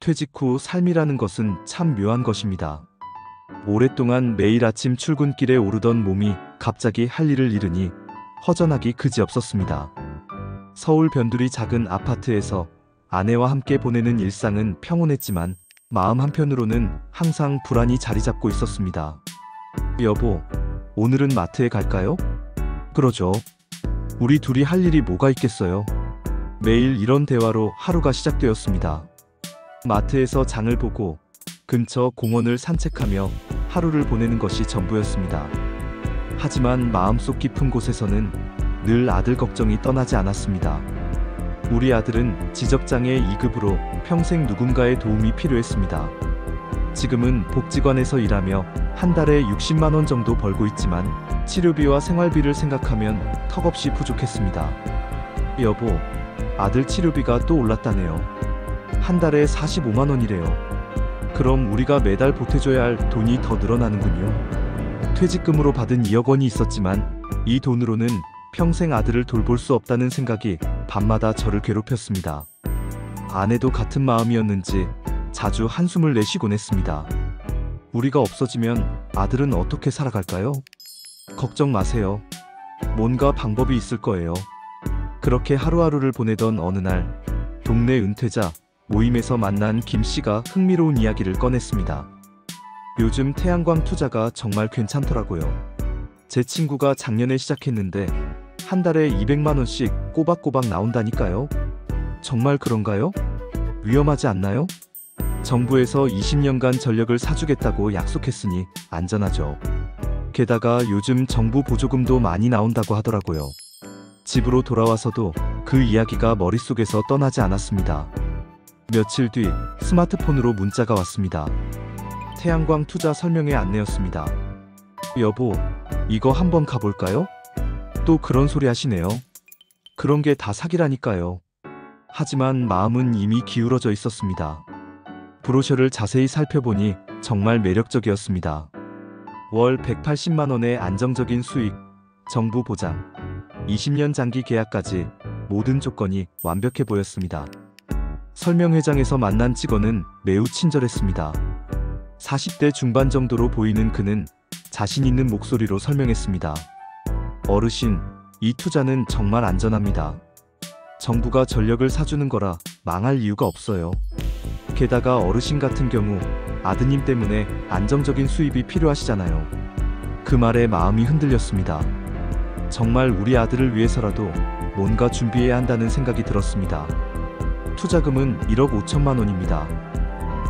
퇴직 후 삶이라는 것은 참 묘한 것입니다. 오랫동안 매일 아침 출근길에 오르던 몸이 갑자기 할 일을 잃으니 허전하기 그지없었습니다. 서울 변두리 작은 아파트에서 아내와 함께 보내는 일상은 평온했지만 마음 한편으로는 항상 불안이 자리 잡고 있었습니다. 여보, 오늘은 마트에 갈까요? 그러죠. 우리 둘이 할 일이 뭐가 있겠어요? 매일 이런 대화로 하루가 시작되었습니다. 마트에서 장을 보고 근처 공원을 산책하며 하루를 보내는 것이 전부였습니다. 하지만 마음속 깊은 곳에서는 늘 아들 걱정이 떠나지 않았습니다. 우리 아들은 지적장애 2급으로 평생 누군가의 도움이 필요했습니다. 지금은 복지관에서 일하며 한 달에 60만 원 정도 벌고 있지만 치료비와 생활비를 생각하면 턱없이 부족했습니다. 여보, 아들 치료비가 또 올랐다네요. 한 달에 45만 원이래요. 그럼 우리가 매달 보태줘야 할 돈이 더 늘어나는군요. 퇴직금으로 받은 2억 원이 있었지만 이 돈으로는 평생 아들을 돌볼 수 없다는 생각이 밤마다 저를 괴롭혔습니다. 아내도 같은 마음이었는지 자주 한숨을 내쉬곤 했습니다. 우리가 없어지면 아들은 어떻게 살아갈까요? 걱정 마세요. 뭔가 방법이 있을 거예요. 그렇게 하루하루를 보내던 어느 날 동네 은퇴자 모임에서 만난 김 씨가 흥미로운 이야기를 꺼냈습니다. 요즘 태양광 투자가 정말 괜찮더라고요. 제 친구가 작년에 시작했는데 한 달에 200만 원씩 꼬박꼬박 나온다니까요. 정말 그런가요? 위험하지 않나요? 정부에서 20년간 전력을 사주겠다고 약속했으니 안전하죠. 게다가 요즘 정부 보조금도 많이 나온다고 하더라고요. 집으로 돌아와서도 그 이야기가 머릿속에서 떠나지 않았습니다. 며칠 뒤 스마트폰으로 문자가 왔습니다. 태양광 투자 설명회 안내였습니다. 여보, 이거 한번 가볼까요? 또 그런 소리 하시네요. 그런 게 다 사기라니까요. 하지만 마음은 이미 기울어져 있었습니다. 브로셔를 자세히 살펴보니 정말 매력적이었습니다. 월 180만 원의 안정적인 수익, 정부 보장, 20년 장기 계약까지 모든 조건이 완벽해 보였습니다. 설명회장에서 만난 직원은 매우 친절했습니다. 40대 중반 정도로 보이는 그는 자신 있는 목소리로 설명했습니다. 어르신, 이 투자는 정말 안전합니다. 정부가 전력을 사주는 거라 망할 이유가 없어요. 게다가 어르신 같은 경우 아드님 때문에 안정적인 수입이 필요하시잖아요. 그 말에 마음이 흔들렸습니다. 정말 우리 아들을 위해서라도 뭔가 준비해야 한다는 생각이 들었습니다. 투자금은 1억 5천만 원입니다.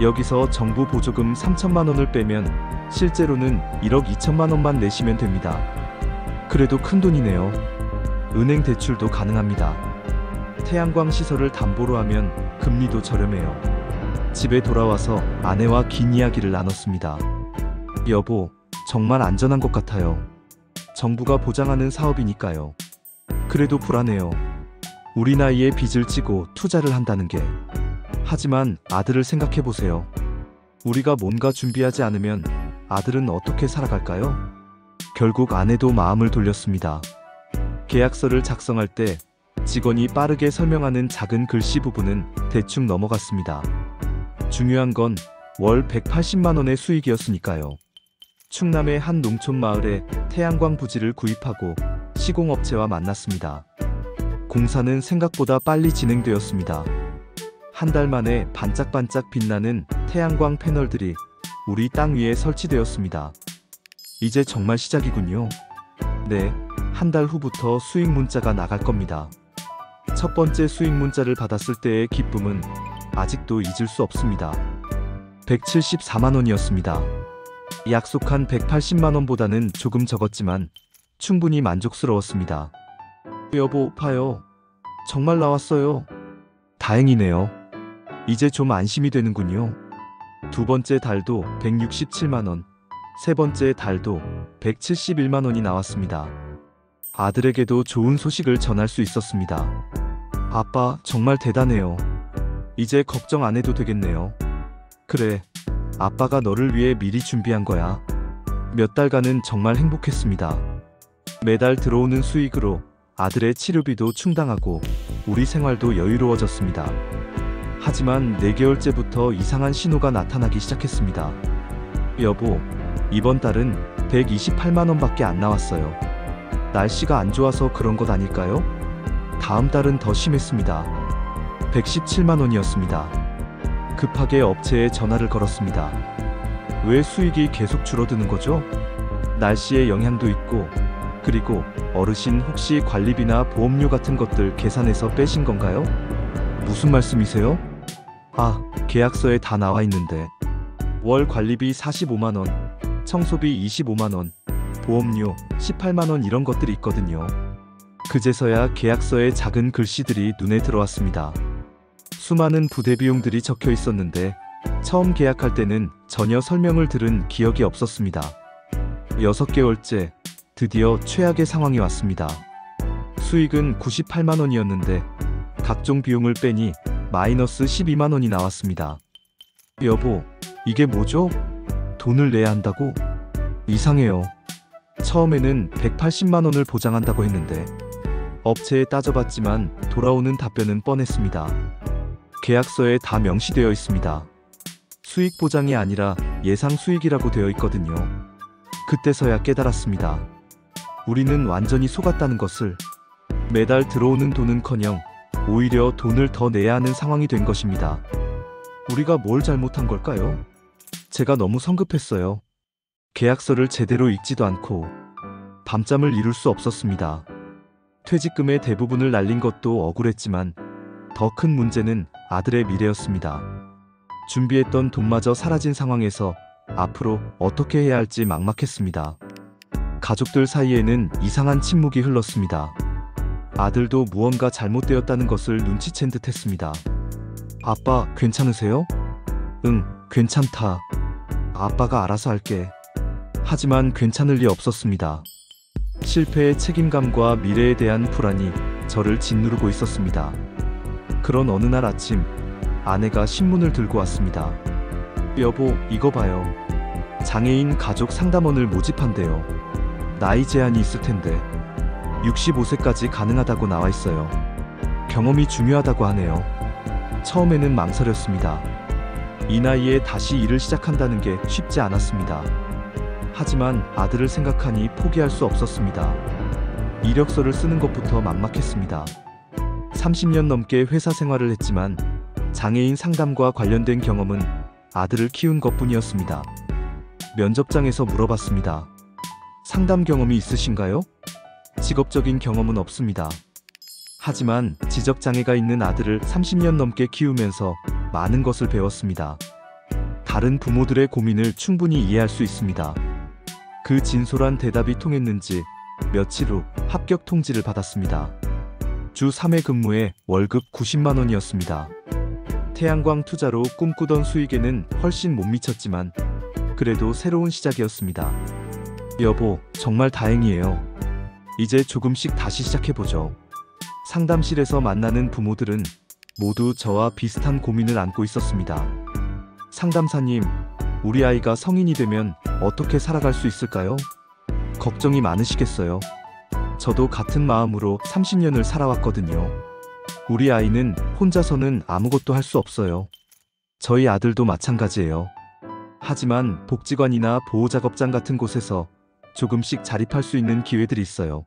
여기서 정부 보조금 3천만 원을 빼면 실제로는 1억 2천만 원만 내시면 됩니다. 그래도 큰 돈이네요. 은행 대출도 가능합니다. 태양광 시설을 담보로 하면 금리도 저렴해요. 집에 돌아와서 아내와 긴 이야기를 나눴습니다. 여보, 정말 안전한 것 같아요. 정부가 보장하는 사업이니까요. 그래도 불안해요. 우리 나이에 빚을 지고 투자를 한다는 게. 하지만 아들을 생각해보세요. 우리가 뭔가 준비하지 않으면 아들은 어떻게 살아갈까요? 결국 아내도 마음을 돌렸습니다. 계약서를 작성할 때 직원이 빠르게 설명하는 작은 글씨 부분은 대충 넘어갔습니다. 중요한 건 월 180만 원의 수익이었으니까요. 충남의 한 농촌 마을에 태양광 부지를 구입하고 시공업체와 만났습니다. 공사는 생각보다 빨리 진행되었습니다. 한 달 만에 반짝반짝 빛나는 태양광 패널들이 우리 땅 위에 설치되었습니다. 이제 정말 시작이군요. 네, 한 달 후부터 수익 문자가 나갈 겁니다. 첫 번째 수익 문자를 받았을 때의 기쁨은 아직도 잊을 수 없습니다. 174만 원이었습니다. 약속한 180만 원보다는 조금 적었지만 충분히 만족스러웠습니다. 여보, 봐요. 정말 나왔어요. 다행이네요. 이제 좀 안심이 되는군요. 두 번째 달도 167만 원, 세 번째 달도 171만 원이 나왔습니다. 아들에게도 좋은 소식을 전할 수 있었습니다. 아빠, 정말 대단해요. 이제 걱정 안 해도 되겠네요. 그래, 아빠가 너를 위해 미리 준비한 거야. 몇 달간은 정말 행복했습니다. 매달 들어오는 수익으로 아들의 치료비도 충당하고 우리 생활도 여유로워졌습니다. 하지만 4개월째부터 이상한 신호가 나타나기 시작했습니다. 여보, 이번 달은 128만 원밖에 안 나왔어요. 날씨가 안 좋아서 그런 것 아닐까요? 다음 달은 더 심했습니다. 117만 원이었습니다. 급하게 업체에 전화를 걸었습니다. 왜 수익이 계속 줄어드는 거죠? 날씨의 영향도 있고, 그리고 어르신 혹시 관리비나 보험료 같은 것들 계산해서 빼신 건가요? 무슨 말씀이세요? 아, 계약서에 다 나와 있는데. 월 관리비 45만 원, 청소비 25만 원, 보험료 18만 원 이런 것들이 있거든요. 그제서야 계약서에 작은 글씨들이 눈에 들어왔습니다. 수많은 부대 비용들이 적혀 있었는데 처음 계약할 때는 전혀 설명을 들은 기억이 없었습니다. 6개월째 드디어 최악의 상황이 왔습니다. 수익은 98만 원이었는데 각종 비용을 빼니 마이너스 12만 원이 나왔습니다. 여보, 이게 뭐죠? 돈을 내야 한다고? 이상해요. 처음에는 180만 원을 보장한다고 했는데 업체에 따져봤지만 돌아오는 답변은 뻔했습니다. 계약서에 다 명시되어 있습니다. 수익 보장이 아니라 예상 수익이라고 되어 있거든요. 그때서야 깨달았습니다. 우리는 완전히 속았다는 것을. 매달 들어오는 돈은커녕 오히려 돈을 더 내야 하는 상황이 된 것입니다. 우리가 뭘 잘못한 걸까요? 제가 너무 성급했어요. 계약서를 제대로 읽지도 않고 밤잠을 이룰 수 없었습니다. 퇴직금의 대부분을 날린 것도 억울했지만 더 큰 문제는 아들의 미래였습니다. 준비했던 돈마저 사라진 상황에서 앞으로 어떻게 해야 할지 막막했습니다. 가족들 사이에는 이상한 침묵이 흘렀습니다. 아들도 무언가 잘못되었다는 것을 눈치챈 듯 했습니다. 아빠, 괜찮으세요? 응, 괜찮다. 아빠가 알아서 할게. 하지만 괜찮을 리 없었습니다. 실패의 책임감과 미래에 대한 불안이 저를 짓누르고 있었습니다. 그런 어느 날 아침, 아내가 신문을 들고 왔습니다. 여보, 이거 봐요. 장애인 가족 상담원을 모집한대요. 나이 제한이 있을 텐데 65세까지 가능하다고 나와 있어요. 경험이 중요하다고 하네요. 처음에는 망설였습니다. 이 나이에 다시 일을 시작한다는 게 쉽지 않았습니다. 하지만 아들을 생각하니 포기할 수 없었습니다. 이력서를 쓰는 것부터 막막했습니다. 30년 넘게 회사 생활을 했지만 장애인 상담과 관련된 경험은 아들을 키운 것뿐이었습니다. 면접장에서 물어봤습니다. 상담 경험이 있으신가요? 직업적인 경험은 없습니다. 하지만 지적장애가 있는 아들을 30년 넘게 키우면서 많은 것을 배웠습니다. 다른 부모들의 고민을 충분히 이해할 수 있습니다. 그 진솔한 대답이 통했는지 며칠 후 합격 통지를 받았습니다. 주 3회 근무에 월급 90만 원이었습니다. 태양광 투자로 꿈꾸던 수익에는 훨씬 못 미쳤지만 그래도 새로운 시작이었습니다. 여보, 정말 다행이에요. 이제 조금씩 다시 시작해보죠. 상담실에서 만나는 부모들은 모두 저와 비슷한 고민을 안고 있었습니다. 상담사님, 우리 아이가 성인이 되면 어떻게 살아갈 수 있을까요? 걱정이 많으시겠어요. 저도 같은 마음으로 30년을 살아왔거든요. 우리 아이는 혼자서는 아무것도 할 수 없어요. 저희 아들도 마찬가지예요. 하지만 복지관이나 보호작업장 같은 곳에서 조금씩 자립할 수 있는 기회들이 있어요.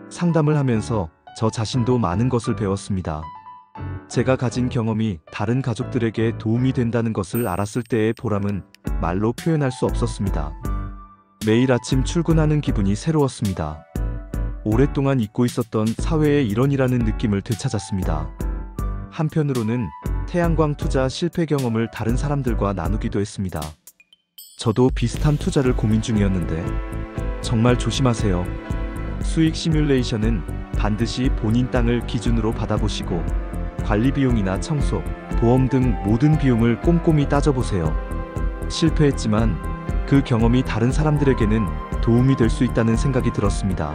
상담을 하면서 저 자신도 많은 것을 배웠습니다. 제가 가진 경험이 다른 가족들에게 도움이 된다는 것을 알았을 때의 보람은 말로 표현할 수 없었습니다. 매일 아침 출근하는 기분이 새로웠습니다. 오랫동안 잊고 있었던 사회의 일원이라는 느낌을 되찾았습니다. 한편으로는 태양광 투자 실패 경험을 다른 사람들과 나누기도 했습니다. 저도 비슷한 투자를 고민 중이었는데 정말 조심하세요. 수익 시뮬레이션은 반드시 본인 땅을 기준으로 받아보시고 관리 비용이나 청소, 보험 등 모든 비용을 꼼꼼히 따져보세요. 실패했지만 그 경험이 다른 사람들에게는 도움이 될 수 있다는 생각이 들었습니다.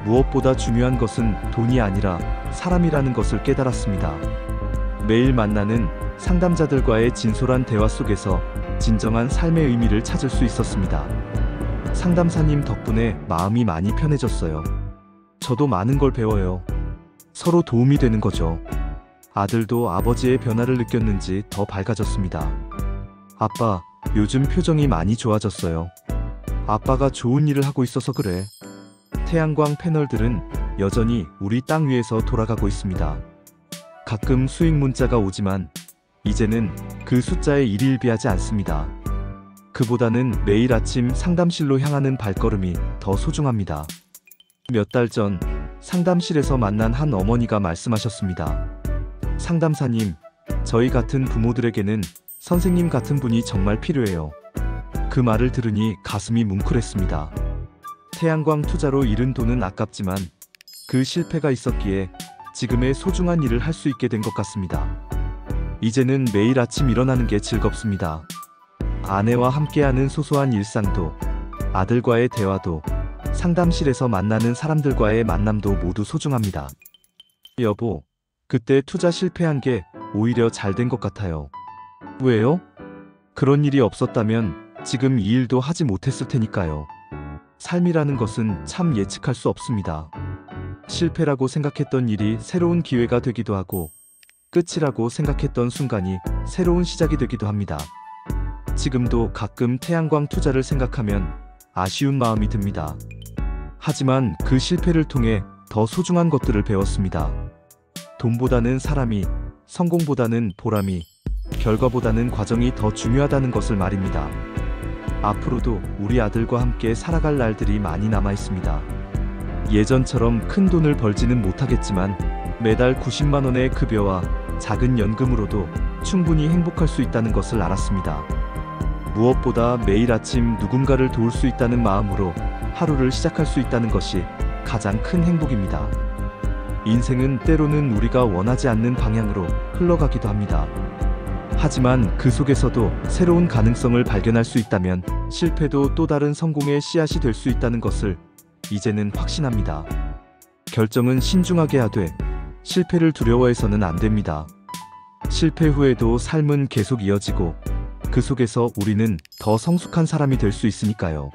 무엇보다 중요한 것은 돈이 아니라 사람이라는 것을 깨달았습니다. 매일 만나는 상담자들과의 진솔한 대화 속에서 진정한 삶의 의미를 찾을 수 있었습니다. 상담사님 덕분에 마음이 많이 편해졌어요. 저도 많은 걸 배워요. 서로 도움이 되는 거죠. 아들도 아버지의 변화를 느꼈는지 더 밝아졌습니다. 아빠, 요즘 표정이 많이 좋아졌어요. 아빠가 좋은 일을 하고 있어서 그래. 태양광 패널들은 여전히 우리 땅 위에서 돌아가고 있습니다. 가끔 수익 문자가 오지만 이제는 그 숫자에 일일비하지 않습니다. 그보다는 매일 아침 상담실로 향하는 발걸음이 더 소중합니다. 몇 달 전 상담실에서 만난 한 어머니가 말씀하셨습니다. 상담사님, 저희 같은 부모들에게는 선생님 같은 분이 정말 필요해요. 그 말을 들으니 가슴이 뭉클했습니다. 태양광 투자로 잃은 돈은 아깝지만 그 실패가 있었기에 지금의 소중한 일을 할 수 있게 된 것 같습니다. 이제는 매일 아침 일어나는 게 즐겁습니다. 아내와 함께하는 소소한 일상도, 아들과의 대화도, 상담실에서 만나는 사람들과의 만남도 모두 소중합니다. 여보, 그때 투자 실패한 게 오히려 잘 된 것 같아요. 왜요? 그런 일이 없었다면 지금 이 일도 하지 못했을 테니까요. 삶이라는 것은 참 예측할 수 없습니다. 실패라고 생각했던 일이 새로운 기회가 되기도 하고, 끝이라고 생각했던 순간이 새로운 시작이 되기도 합니다. 지금도 가끔 태양광 투자를 생각하면 아쉬운 마음이 듭니다. 하지만 그 실패를 통해 더 소중한 것들을 배웠습니다. 돈보다는 사람이, 성공보다는 보람이, 결과보다는 과정이 더 중요하다는 것을 말입니다. 앞으로도 우리 아들과 함께 살아갈 날들이 많이 남아 있습니다. 예전처럼 큰 돈을 벌지는 못하겠지만 매달 90만 원의 급여와 작은 연금으로도 충분히 행복할 수 있다는 것을 알았습니다. 무엇보다 매일 아침 누군가를 도울 수 있다는 마음으로 하루를 시작할 수 있다는 것이 가장 큰 행복입니다. 인생은 때로는 우리가 원하지 않는 방향으로 흘러가기도 합니다. 하지만 그 속에서도 새로운 가능성을 발견할 수 있다면 실패도 또 다른 성공의 씨앗이 될 수 있다는 것을 이제는 확신합니다. 결정은 신중하게 하되 실패를 두려워해서는 안 됩니다. 실패 후에도 삶은 계속 이어지고 그 속에서 우리는 더 성숙한 사람이 될 수 있으니까요.